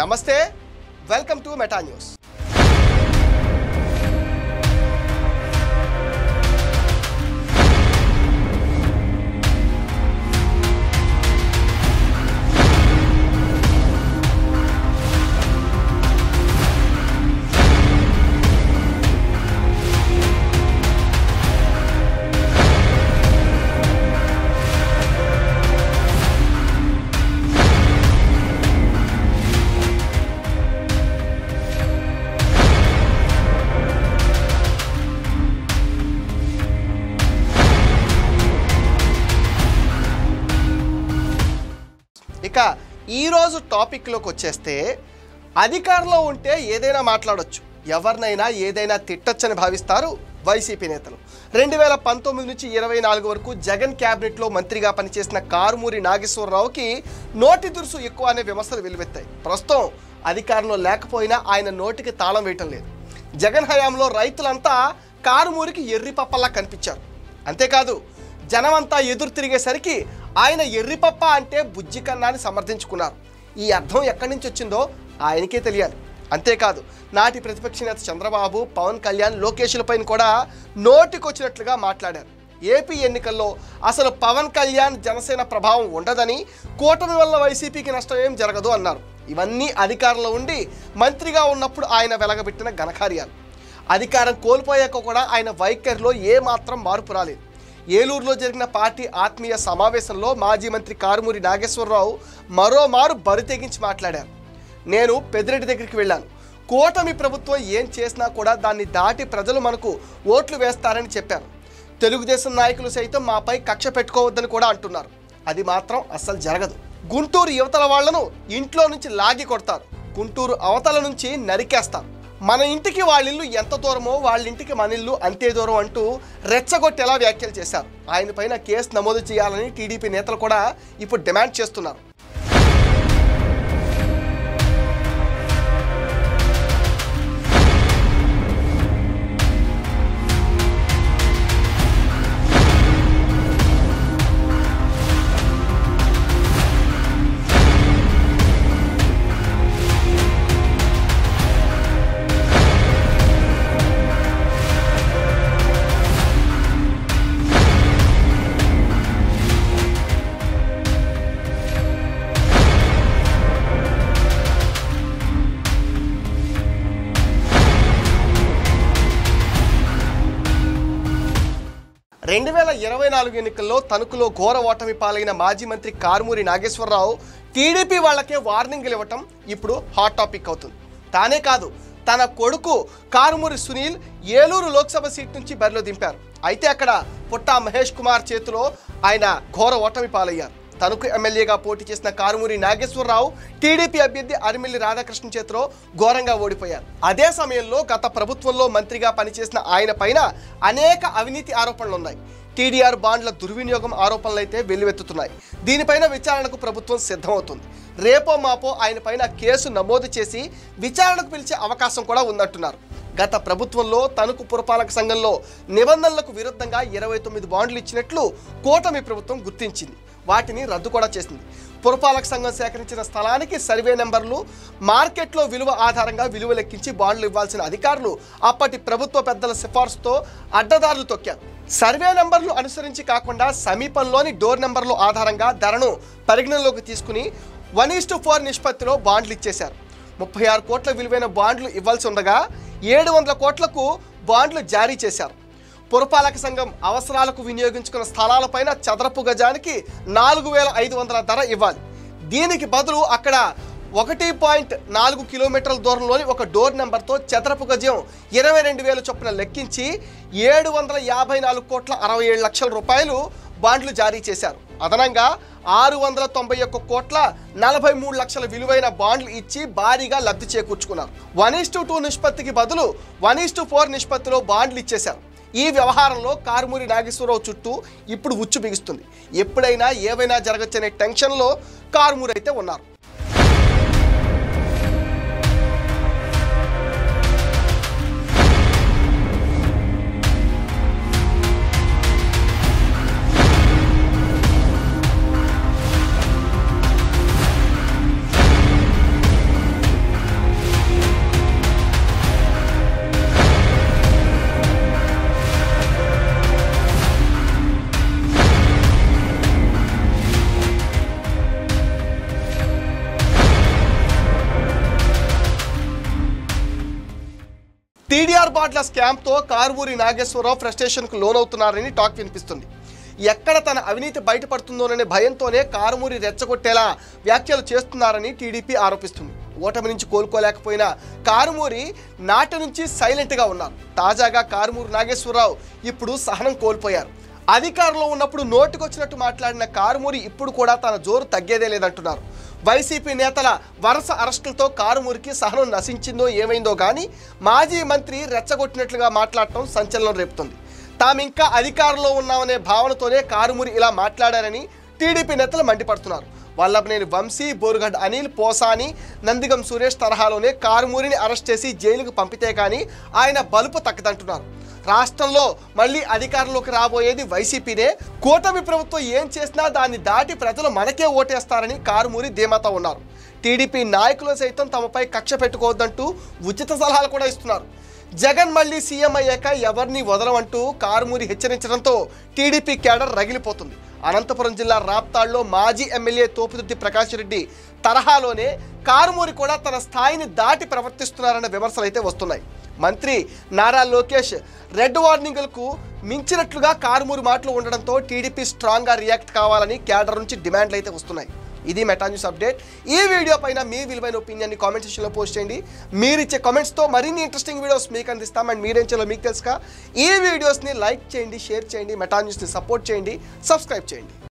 నమస్తే, welcome to meta news. ఇక ఈరోజు టాపిక్లోకి వచ్చేస్తే, అధికారంలో ఉంటే ఏదైనా మాట్లాడొచ్చు, ఎవరినైనా ఏదైనా తిట్టొచ్చని భావిస్తారు వైసీపీ నేతలు. 2019 నుంచి 24 వరకు జగన్ క్యాబినెట్లో మంత్రిగా పనిచేసిన కారుమూరి నాగేశ్వరరావుకి నోటి దురుసు ఎక్కువ అనే విమర్శలు వెలువెత్తాయి. ప్రస్తుతం అధికారంలో లేకపోయినా ఆయన నోటికి తాళం వేయటం లేదు. జగన్ హయాంలో రైతులంతా కారుమూరికి ఎర్రిపప్పల్లా కనిపించారు. అంతేకాదు, జనమంతా ఎదురు తిరిగేసరికి ఆయన ఎర్రిపప్ప అంటే బుజ్జి కన్నాని సమర్థించుకున్నారు. ఈ అర్థం ఎక్కడి నుంచి వచ్చిందో ఆయనకే తెలియాలి. అంతేకాదు, నాటి ప్రతిపక్ష నేత చంద్రబాబు, పవన్ కళ్యాణ్, లోకేష్లపైన కూడా నోటికొచ్చినట్లుగా మాట్లాడారు. ఏపీ ఎన్నికల్లో అసలు పవన్ కళ్యాణ్ జనసేన ప్రభావం ఉండదని, కూటమి వల్ల వైసీపీకి నష్టం ఏం జరగదు అన్నారు. ఇవన్నీ అధికారంలో ఉండి మంత్రిగా ఉన్నప్పుడు ఆయన వెలగబెట్టిన ఘనకార్యాలు. అధికారం కోల్పోయాక కూడా ఆయన వైఖరిలో ఏమాత్రం మార్పు రాలేదు. ఏలూరులో జరిగిన పార్టీ ఆత్మీయ సమావేశంలో మాజీ మంత్రి కారుమూరి నాగేశ్వరరావు మరోమారు బరితెగించి మాట్లాడారు. నేను పెద్దిరెడ్డి దగ్గరికి వెళ్ళాను, కూటమి ప్రభుత్వం ఏం చేసినా కూడా దాన్ని దాటి ప్రజలు మనకు ఓట్లు వేస్తారని చెప్పారు. తెలుగుదేశం నాయకులు సైతం మాపై కక్ష పెట్టుకోవద్దని కూడా అంటున్నారు. అది మాత్రం అస్సలు జరగదు. గుంటూరు యువతల వాళ్లను ఇంట్లో నుంచి లాగి కొడతారు, గుంటూరు అవతల నుంచి నరికేస్తారు. మన ఇంటికి వాళ్ళిల్లు ఎంత దూరమో వాళ్ళింటికి మన ఇల్లు అంతే దూరం అంటూ రెచ్చగొట్టేలా వ్యాఖ్యలు చేశారు. ఆయన పైన కేసు నమోదు చేయాలని టీడీపీ నేతలు కూడా ఇప్పుడు డిమాండ్ చేస్తున్నారు. రెండు 2024 ఎన్నికల్లో తణుకులో ఘోర ఓటమి పాలైన మాజీ మంత్రి కారుమూరి నాగేశ్వరరావు టీడీపీ వాళ్లకే వార్నింగ్లు ఇవ్వటం ఇప్పుడు హాట్ టాపిక్ అవుతుంది. తానే కాదు, తన కొడుకు కారుమూరి సునీల్ ఏలూరు లోక్సభ సీట్ నుంచి బరిలో దింపారు. అయితే అక్కడ పుట్టా మహేష్ కుమార్ చేతిలో ఆయన ఘోర ఓటమి పాలయ్యారు. తణుకు ఎమ్మెల్యేగా పోటీ చేసిన కారుమూరి నాగేశ్వరరావు టీడీపీ అభ్యర్థి అరిమిల్లి రాధాకృష్ణ చేతిలో ఘోరంగా ఓడిపోయారు. అదే సమయంలో గత ప్రభుత్వంలో మంత్రిగా పనిచేసిన ఆయన పైన అనేక అవినీతి ఆరోపణలున్నాయి. టీడీఆర్ బాండ్ల దుర్వినియోగం ఆరోపణలు అయితే వెల్లువెత్తుతున్నాయి. దీనిపైన విచారణకు ప్రభుత్వం సిద్ధమవుతుంది. రేపో మాపో ఆయన పైన కేసు నమోదు చేసి విచారణకు పిలిచే అవకాశం కూడా ఉందంటున్నారు. గత ప్రభుత్వంలో తణుకు పురపాలక సంఘంలో నిబంధనలకు విరుద్ధంగా 29 బాండ్లు ఇచ్చినట్లు కూటమి ప్రభుత్వం గుర్తించింది. వాటిని రద్దు కూడా చేసింది. పురపాలక సంఘం సేకరించిన స్థలానికి సర్వే నెంబర్లు, మార్కెట్లో విలువ ఆధారంగా విలువ లెక్కించి బాండ్లు ఇవ్వాల్సిన అధికారులు అప్పటి ప్రభుత్వ పెద్దల సిఫార్సుతో అడ్డదారులు తొక్కారు. సర్వే నెంబర్లు అనుసరించి కాకుండా సమీపంలోని డోర్ నెంబర్ల ఆధారంగా ధరను పరిగణనలోకి తీసుకుని 1:4 నిష్పత్తిలో బాండ్లు ఇచ్చేశారు. 36 కోట్ల విలువైన బాండ్లు ఇవ్వాల్సి ఉండగా 700 కోట్లకు బాండ్లు జారీ చేశారు. పురపాలక సంఘం అవసరాలకు వినియోగించుకున్న స్థలాలపైన చదరపు గజానికి 4,500 ధర ఇవ్వాలి. దీనికి బదులు అక్కడ 1.4 కిలోమీటర్ల దూరంలోని ఒక డోర్ నెంబర్తో చదరపు గజం 22,000 చొప్పున లెక్కించి 754 కోట్ల 67 లక్షల రూపాయలు బాండ్లు జారీ చేశారు. అదనంగా 691 కోట్ల 43 లక్షల విలువైన బాండ్లు ఇచ్చి భారీగా లబ్ధి చేకూర్చుకున్నారు. 1:2 నిష్పత్తికి బదులు 1:4 నిష్పత్తిలో బాండ్లు ఇచ్చేశారు. ఈ వ్యవహారంలో కారుమూరి నాగేశ్వరరావు చుట్టూ ఇప్పుడు ఉచ్చు బిగుస్తుంది. ఎప్పుడైనా ఏవైనా జరగచ్చనే టెన్షన్లో కారుమూరి అయితే ఉన్నారు. కార్డుల స్కామ్తో కారుమూరి నాగేశ్వరరావు ఫ్రస్ట్రేషన్కు లోనవుతున్నారని టాక్ వినిపిస్తుంది. ఎక్కడ తన అవినీతి బయటపడుతుందోననే భయంతోనే కారుమూరి రెచ్చగొట్టేలా వ్యాఖ్యలు చేస్తున్నారని టీడీపీ ఆరోపిస్తుంది. ఓటమి నుంచి కోలుకోలేకపోయిన కారుమూరి నాటి నుంచి సైలెంట్గా ఉన్నారు. తాజాగా కారుమూరి నాగేశ్వరరావు ఇప్పుడు సహనం కోల్పోయారు. అధికారంలో ఉన్నప్పుడు నోటికొచ్చినట్టు మాట్లాడిన కారుమూరి ఇప్పుడు కూడా తన జోరు తగ్గేదే లేదంటున్నారు. వైసీపీ నేతల వరుస అరెస్టులతో కారుమూరికి సహనం నశించిందో ఏమైందో కానీ మాజీ మంత్రి రెచ్చగొట్టినట్లుగా మాట్లాడటం సంచలనం రేపుతుంది. తామింకా అధికారంలో ఉన్నామనే భావనతోనే కారుమూరి ఇలా మాట్లాడారని టీడీపీ నేతలు మండిపడుతున్నారు. వల్లభనేని వంశీ, బోరుగడ్డ అనిల్, పోసాని, నందిగం సురేష్ తరహాలోనే కారుమూరిని అరెస్ట్ చేసి జైలుకు పంపితే కానీ ఆయన బలుపు తగ్గదంటున్నారు. రాష్ట్రంలో మళ్ళీ అధికారంలోకి రాబోయేది వైసీపీనే. కూటమి ప్రభుత్వం ఏం చేసినా దాన్ని దాటి ప్రజలు మనకే ఓటేస్తారని కారుమూరి ధీమాతో ఉన్నారు. టీడీపీ నాయకులు సైతం తమపై కక్ష పెట్టుకోవద్దంటూ ఉచిత సలహాలు కూడా ఇస్తున్నారు. జగన్ మళ్ళీ సీఎం అయ్యాక ఎవరిని వదలమంటూ కారుమూరి హెచ్చరించడంతో టీడీపీ కేడర్ రగిలిపోతుంది. అనంతపురం జిల్లా రాప్తాడులో మాజీ ఎమ్మెల్యే తోపుదుర్తి ప్రకాష్ రెడ్డి తరహాలోనే కారుమూరి కూడా తన స్థాయిని దాటి ప్రవర్తిస్తున్నారన్న విమర్శలు అయితే వస్తున్నాయి. మంత్రి నారా లోకేష్ రెడ్ వార్నింగులకు మించినట్లుగా కారుమూరి మాటలు ఉండడంతో టీడీపీ స్ట్రాంగ్గా రియాక్ట్ కావాలని కేడర్ నుంచి డిమాండ్లు అయితే వస్తున్నాయి. ఇది మెటా న్యూస్ అప్డేట్. ఈ వీడియో పైన మీ విలువైన ఒపీనియన్ని కామెంట్ సెక్షన్లో పోస్ట్ చేయండి. మీరు ఇచ్చే కామెంట్స్తో మరిన్ని ఇంట్రెస్టింగ్ వీడియోస్ మీకు అందిస్తాం. అండ్ మీరేం చేయాలో మీకు తెలుసుగా ఈ వీడియోస్ని లైక్ చేయండి, షేర్ చేయండి, మెటా న్యూస్ని సపోర్ట్ చేయండి, సబ్స్క్రైబ్ చేయండి.